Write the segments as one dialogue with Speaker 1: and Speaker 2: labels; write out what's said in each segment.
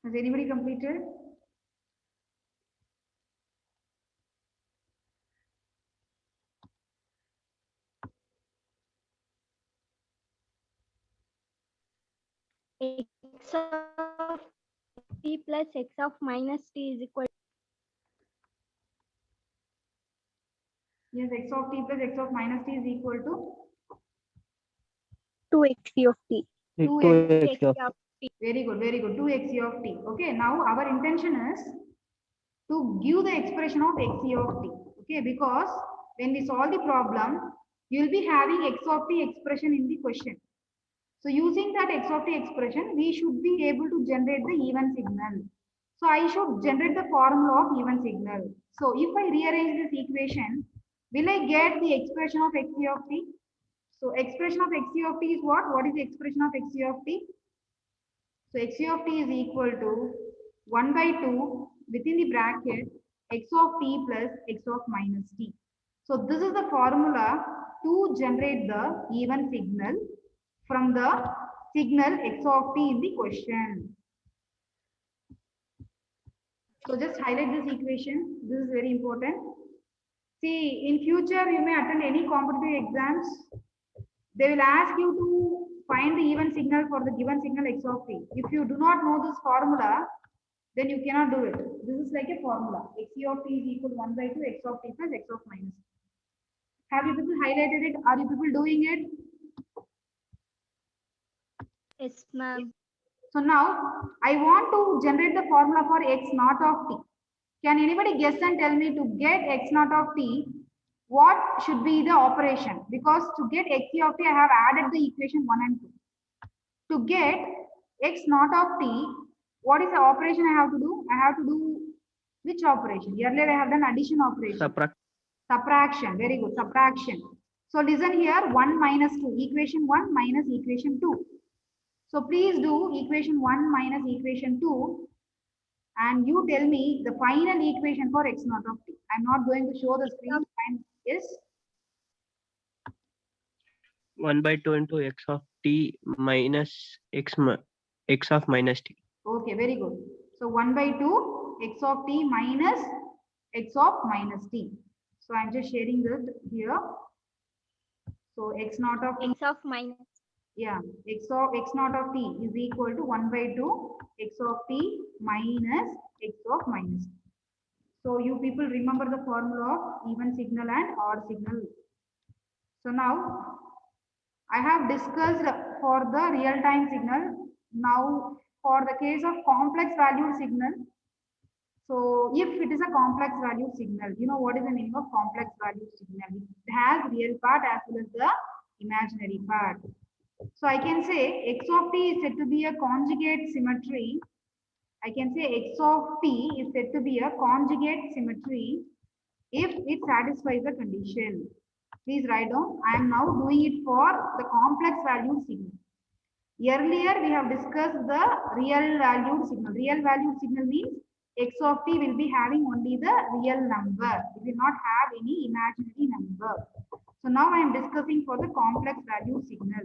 Speaker 1: Has anybody completed?
Speaker 2: X of t plus x of minus t is equal
Speaker 1: Yes, x of t plus x of minus t is equal to
Speaker 2: to x of t.
Speaker 1: 2x.
Speaker 2: 2x
Speaker 3: X
Speaker 2: of
Speaker 1: Very good, very good. 2x of t. Okay, now our intention is to give the expression of x of t. Okay, because when we solve the problem, you will be having x of t expression in the question. So using that x of t expression, we should be able to generate the even signal. So I should generate the formula of even signal. So if I rearrange this equation, will I get the expression of x of t? So expression of x of t is what? What is the expression of x of t? So x of t is equal to 1 by 2 within the bracket x of t plus x of minus t. So this is the formula to generate the even signal from the signal x of t in the question. So just highlight this equation. This is very important. See, in future you may attend any competitive exams. They will ask you to find the even signal for the given signal x of t. If you do not know this formula, then you cannot do it. This is like a formula. X of t is equal to 1 by 2 x of t plus x of minus t. Have you people highlighted it? Are you people doing it?
Speaker 2: yes, ma'am.
Speaker 1: So now I want to generate the formula for x naught of t. Can anybody guess and tell me to get x naught of t, what should be the operation? Because to get x of t, I have added the equation 1 and 2. To get x naught of t, what is the operation I have to do? I have to do which operation? Earlier I have done addition operation.
Speaker 3: Subtract.
Speaker 1: Subtraction. Very good. Subtraction. So listen here. 1 minus 2. Equation 1 minus equation 2. So please do equation 1 minus equation 2 and you tell me the final equation for x naught of t. I'm not going to show the screen. Yes.
Speaker 3: 1 by 2 into x of t minus x of minus t.
Speaker 1: Okay, very good. So 1 by 2 x of t minus x of minus t. So I'm just sharing that here. So x naught of t,
Speaker 2: X of minus
Speaker 1: yeah, x naught of t is equal to 1 by 2 x of t minus x of minus t. So you people remember the formula of even signal and odd signal. So now I have discussed for the real-time signal. Now for the case of complex valued signal, so if it is a complex valued signal, you know what is the meaning of complex valued signal? It has real part as well as the imaginary part. So I can say x of t is said to be a conjugate symmetry. I can say x of t is said to be a conjugate symmetry if it satisfies the condition. Please write down. I am now doing it for the complex valued signal. Earlier, we have discussed the real valued signal. Real valued signal means x of t will be having only the real number. It will not have any imaginary number. So now I am discussing for the complex valued signal.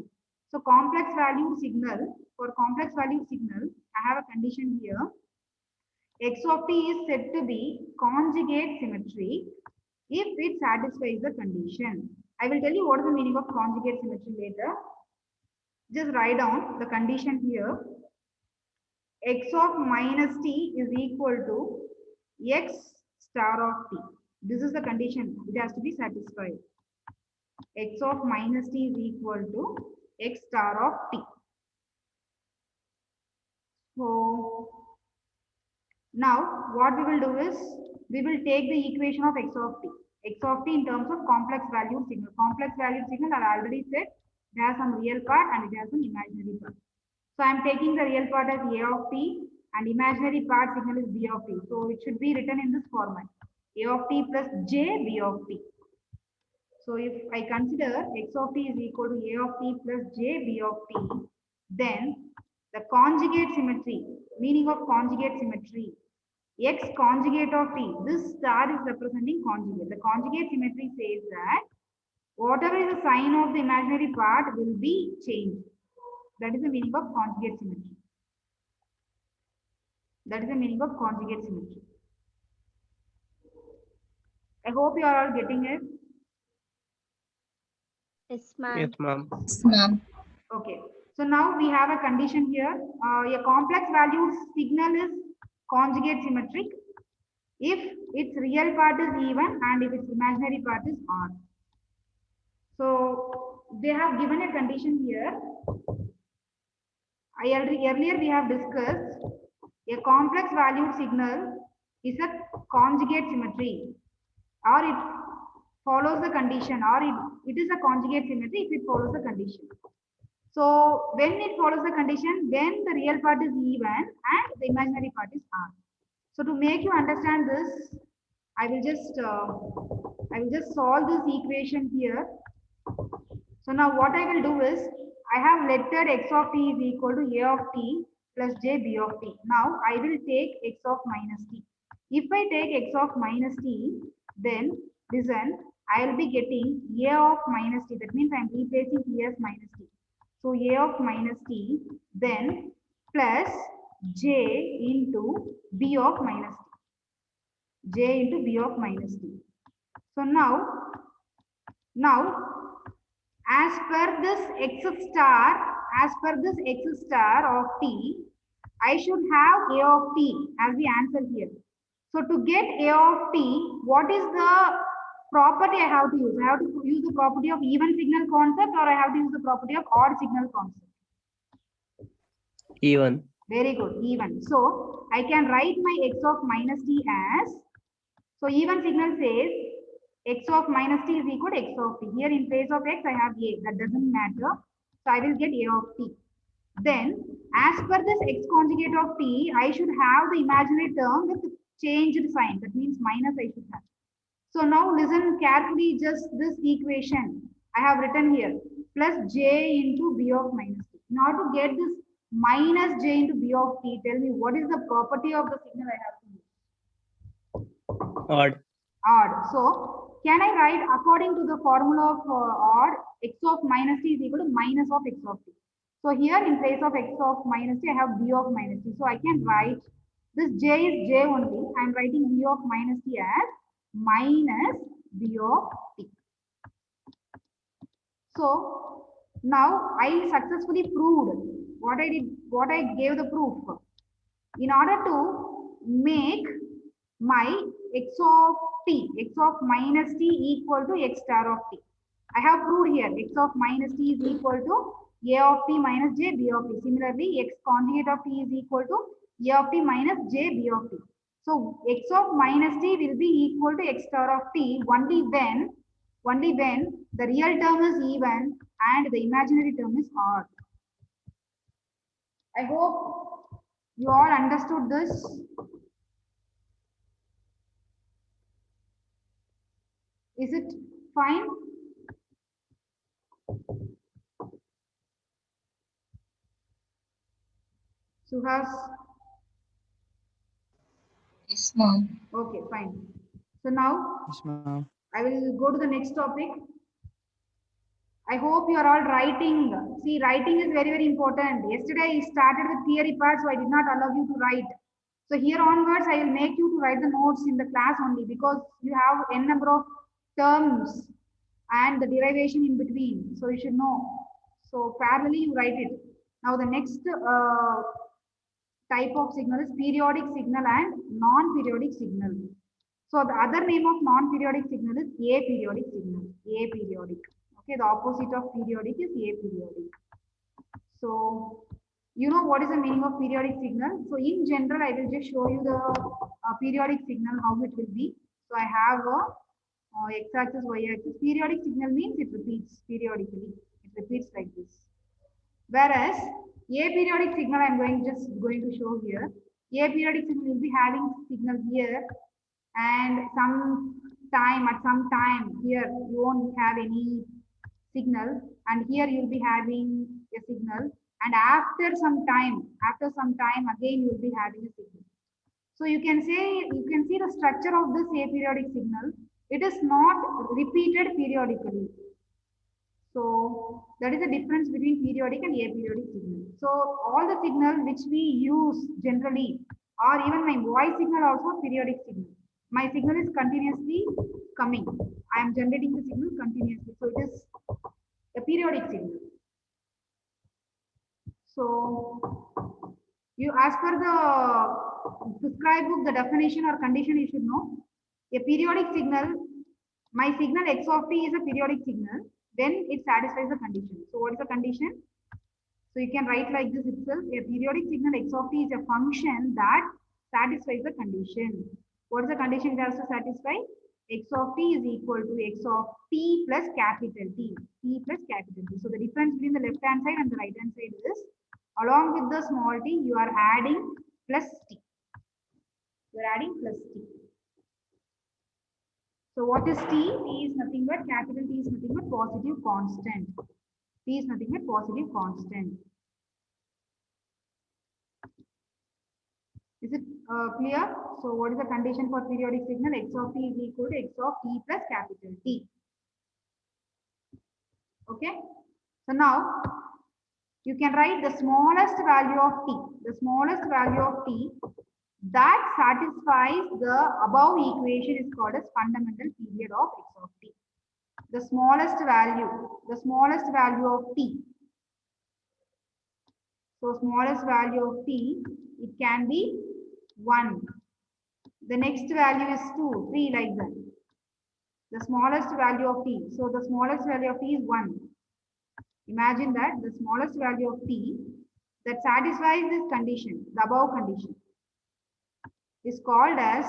Speaker 1: So complex valued signal, for complex valued signal, I have a condition here. X of t is said to be conjugate symmetry if it satisfies the condition. I will tell you what is the meaning of conjugate symmetry later. Just write down the condition here. X of minus t is equal to x star of t. This is the condition. It has to be satisfied. X of minus t is equal to x star of t. So now what we will do is we will take the equation of x of t. X of t in terms of complex valued signal. Complex valued signal I already said it has some real part and it has some imaginary part. So I am taking the real part as a of t and imaginary part signal is b of t. So it should be written in this format. A of t plus j b of t. So if I consider x of t is equal to a of t plus j b of t, then the conjugate symmetry, meaning of conjugate symmetry, x conjugate of t, this star is representing conjugate. The conjugate symmetry says that whatever is the sign of the imaginary part will be changed. That is the meaning of conjugate symmetry. That is the meaning of conjugate symmetry. I hope you are all getting it.
Speaker 2: Yes, ma'am.
Speaker 3: Yes, ma'am.
Speaker 4: Yes, ma'am.
Speaker 1: Okay. So now we have a condition here. A complex valued signal is conjugate symmetric if its real part is even and if its imaginary part is odd. So they have given a condition here. Earlier we have discussed a complex valued signal is a conjugate symmetry, or it follows the condition, or it is a conjugate symmetry if it follows the condition. So when it follows the condition, then the real part is even and the imaginary part is odd. So to make you understand this, I will just solve this equation here. So now what I will do is, I have lettered x of t is equal to a of t plus j b of t. Now I will take x of minus t. If I take x of minus t, then listen, I will be getting a of minus t. That means I am replacing t as minus t. So a of minus t, then plus j into b of minus t. J into b of minus t. So now as per this x star of t, I should have a of t as the answer here. So to get a of t, what is the property I have to use? I have to use the property of even signal concept, or I have to use the property of odd signal concept?
Speaker 3: Even.
Speaker 1: Very good, even. So I can write my x of minus t as, so even signal says x of minus t is equal to x of t. Here in place of x, I have a. That doesn't matter. So I will get a of t. Then, as per this x conjugate of t, I should have the imaginary term with changed sign. That means minus I should have. So now listen carefully, just this equation I have written here, plus j into b of minus t. In order to get this minus j into b of t, tell me what is the property of the signal I have to use?
Speaker 3: Odd.
Speaker 1: Odd. So can I write according to the formula of odd, x of minus t is equal to minus of x of t. So here in place of x of minus t, I have b of minus t. So I can write this j is j only. I am writing b of minus t as minus b of t. So now I successfully proved what I did, what I gave the proof. In order to make my x of t, x of minus t equal to x star of t. I have proved here x of minus t is equal to a of t minus j b of t. Similarly, x conjugate of t is equal to a of t minus j b of t. So x of minus t will be equal to x star of t only when the real term is even and the imaginary term is odd. I hope you all understood this. Is it fine? Suhas?
Speaker 4: Yes, ma'am.
Speaker 1: Okay, fine. So now
Speaker 5: Yes, ma'am.
Speaker 1: I will go to the next topic. I hope you are all writing. See, writing is very, very important. Yesterday I started with theory part, so I did not allow you to write. So here onwards, I will make you to write the notes in the class only, because you have n number of terms and the derivation in between. So you should know. So parallelly you write it. Now the next type of signal is periodic signal and non-periodic signal. So the other name of non-periodic signal is aperiodic signal. Aperiodic. Okay, the opposite of periodic is aperiodic. So you know what is the meaning of periodic signal. So in general, I will just show you the periodic signal, how it will be. So I have a x-axis, y-axis. Periodic signal means it repeats periodically. It repeats like this. Whereas aperiodic signal, I'm just going to show here. Aperiodic signal will be having signal here, and at some time here you won't have any signal, and here you'll be having a signal, and after some time again you will be having a signal. So you can see the structure of this aperiodic signal. It is not repeated periodically. So that is the difference between periodic and aperiodic signal. So all the signal which we use generally or even my voice signal also periodic signal. My signal is continuously coming. I am generating the signal continuously. So it is a periodic signal. So you, as per the prescribed book, the definition or condition you should know. A periodic signal, my signal x of t is a periodic signal, then it satisfies the condition. So what is the condition? So you can write like this itself. A periodic signal x of t is a function that satisfies the condition. What is the condition it has to satisfy? X of t is equal to x of t plus capital T. T plus capital T. So the difference between the left hand side and the right hand side is, along with the small t, you are adding plus t. You are adding plus t. So what is t? T is nothing but, capital T is nothing but positive constant. T is nothing but positive constant. Is it clear? So what is the condition for periodic signal? X of t is equal to x of t plus capital T. Okay. So now you can write the smallest value of t. The smallest value of t that satisfies the above equation is called as fundamental period of x of t. The smallest value of t. So smallest value of t, it can be 1. The next value is 2, 3, like that. The smallest value of t. So the smallest value of t is 1. Imagine that the smallest value of t that satisfies this condition, the above condition, is called as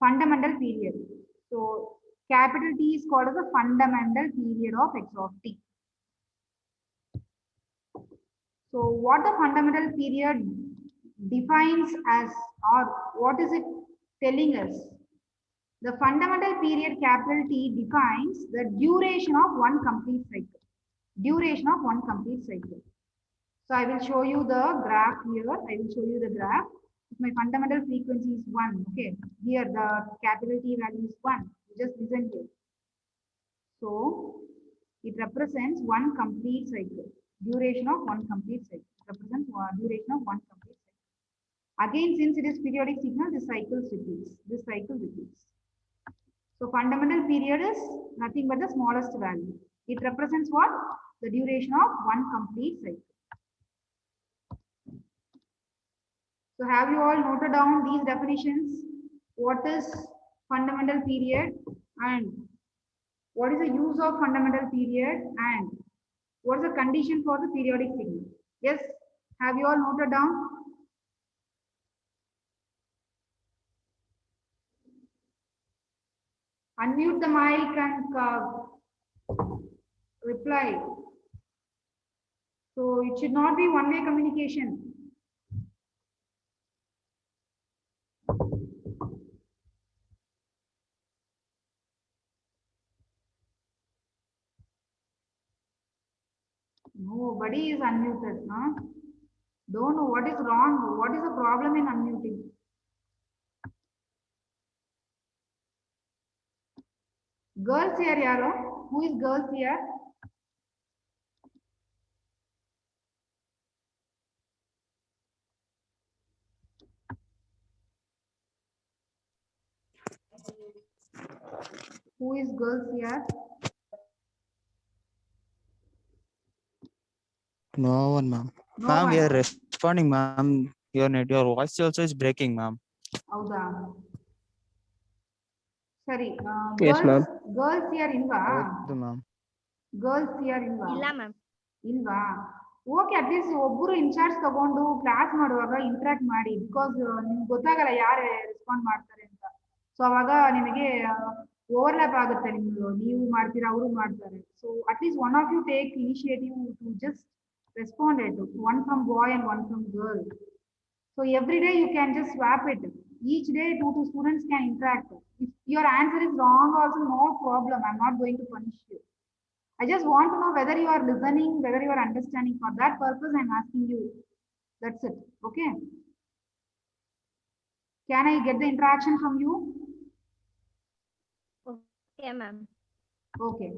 Speaker 1: fundamental period. So capital T is called as the fundamental period of x of t. So what the fundamental period defines as, or what is it telling us? The fundamental period capital T defines the duration of one complete cycle. Duration of one complete cycle. So I will show you the graph here. I will show you the graph. If my fundamental frequency is 1, okay. Here the capital T value is 1. Just listen here. So it represents one complete cycle. Duration of one complete cycle. It represents duration of one complete cycle. Again, since it is periodic signal, this cycle repeats. This cycle repeats. So fundamental period is nothing but the smallest value. It represents what? The duration of one complete cycle. So have you all noted down these definitions? What is fundamental period and what is the use of fundamental period and what is the condition for the periodic signal? Yes, have you all noted down? Unmute the mic and reply. So it should not be one-way communication. Nobody is unmuted, huh? Don't know what is wrong. What is the problem in unmuting? Girls here, yaro. Who is girls here? Who is girls here?
Speaker 5: No one, ma'am.
Speaker 1: No
Speaker 5: Ma'am, we
Speaker 1: one.
Speaker 5: are responding, ma'am. Your voice also is breaking, ma'am.
Speaker 1: Howda. Sorry.
Speaker 3: Yes, ma'am.
Speaker 1: Girls here ilva.
Speaker 5: ಹೌದು, ma'am.
Speaker 1: Girls here ilva.
Speaker 2: ಇಲ್ಲ ma'am.
Speaker 1: ಇಲ್ವಾ? Okay, at least ಒಬ್ಬರು incharge ತಗೊಂಡು class ಮಾಡುವಾಗ interact ಮಾಡಿ, because ನಿಮ್ಗೆ ಗೊತ್ತಾಗಲ್ಲ ಯಾರು ರೆಸ್ಪಾಂಡ್ ಮಾಡ್ತಾರೆ ಅಂತ. ಸೊ ಅವಾಗ ನಿಮಗೆ ಓವರ್ಲ್ಯಾಪ್ ಆಗುತ್ತೆ, ನಿಮ್ದು ನೀವು ಮಾಡ್ತೀರಾ ಅವರು ಮಾಡ್ತಾರೆ. So at least one of you take initiative to just respond it, one from boy and one from girl. So every day you can just swap it. Each day 2 students can interact. If your answer is wrong also, no problem, I'm not going to punish you. I just want to know whether you are listening, whether you are understanding. For that purpose I'm asking you. That's it. Okay, can I get the interaction from you?
Speaker 2: Okay, ma'am.
Speaker 1: Okay,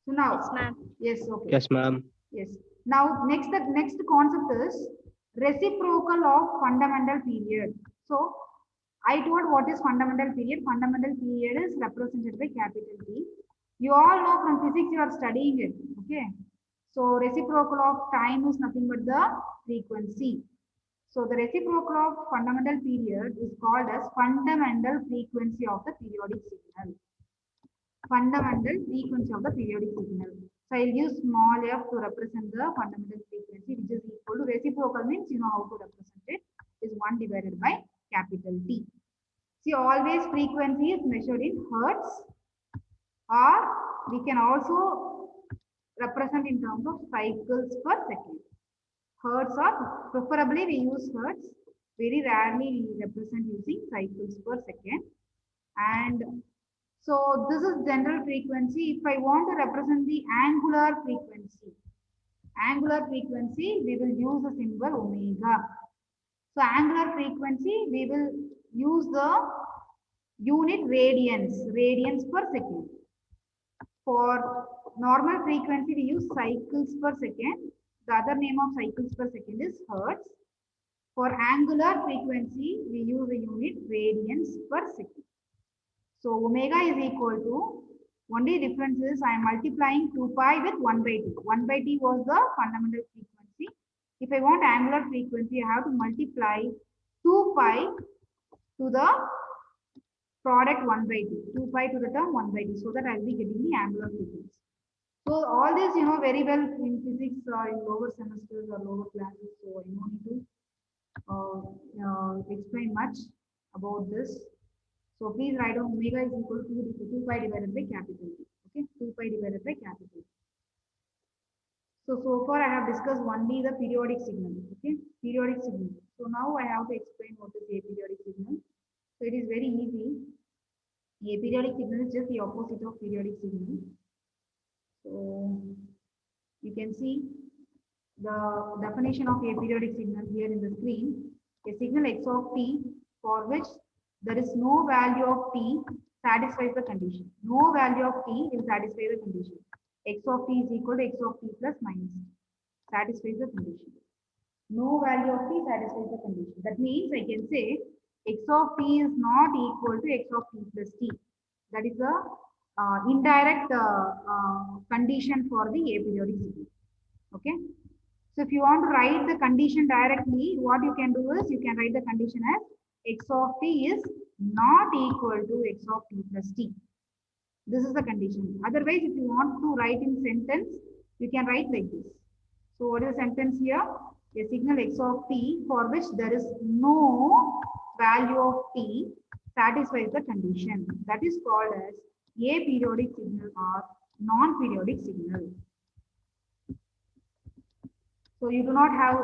Speaker 1: so now
Speaker 2: Yes, ma'am.
Speaker 1: yes, okay,
Speaker 3: Yes, ma'am.
Speaker 1: yes. Now next, the next concept is reciprocal of fundamental period. So I told what is fundamental period. Fundamental period is represented by capital T. You all know from physics you are studying it. Okay. So reciprocal of time is nothing but the frequency. So the reciprocal of fundamental period is called as fundamental frequency of the periodic signal. Fundamental frequency of the periodic signal. So I'll use small f to represent the fundamental frequency, which is equal to reciprocal means you know how to represent it, is 1 divided by capital T. See, always frequency is measured in hertz, or we can also represent in terms of cycles per second. Hertz, or preferably we use hertz. Very rarely we represent using cycles per second. And so this is general frequency. If I want to represent the angular frequency, we will use the symbol omega. So angular frequency, we will use the unit radians per second. For normal frequency, we use cycles per second. The other name of cycles per second is hertz. For angular frequency, we use the unit radians per second. So omega is equal to, only difference is I am multiplying 2 pi with 1 by t. 1 by t was the fundamental frequency. If I want angular frequency, I have to multiply 2 pi to the product 1 by t. 2 pi to the term 1 by t, so that I will be getting the angular frequency. So all this you know very well in physics or in lower semesters or lower classes. So I don't need to explain much about this. So please write down omega is equal to 2 pi divided by capital T. Okay, 2 pi divided by capital T. So far I have discussed only the periodic signal. Okay, periodic signal. So now I have to explain what is aperiodic signal. So it is very easy. Aperiodic signal is just the opposite of periodic signal. So you can see the definition of aperiodic signal here in the screen. A signal x of t for which there is no value of t satisfies the condition. No value of t will satisfy the condition. X of t is equal to x of t plus minus t. Satisfies the condition. No value of t satisfies the condition. That means I can say x of t is not equal to x of t plus t. That is a indirect condition for the aperiodic signal. Okay. So if you want to write the condition directly, what you can do is you can write the condition as x of t is not equal to x of t plus t. This is the condition. Otherwise, if you want to write in sentence, you can write like this. So what is the sentence here? A signal x of t for which there is no value of t satisfies the condition. That is called as aperiodic signal or non-periodic signal. So you do not have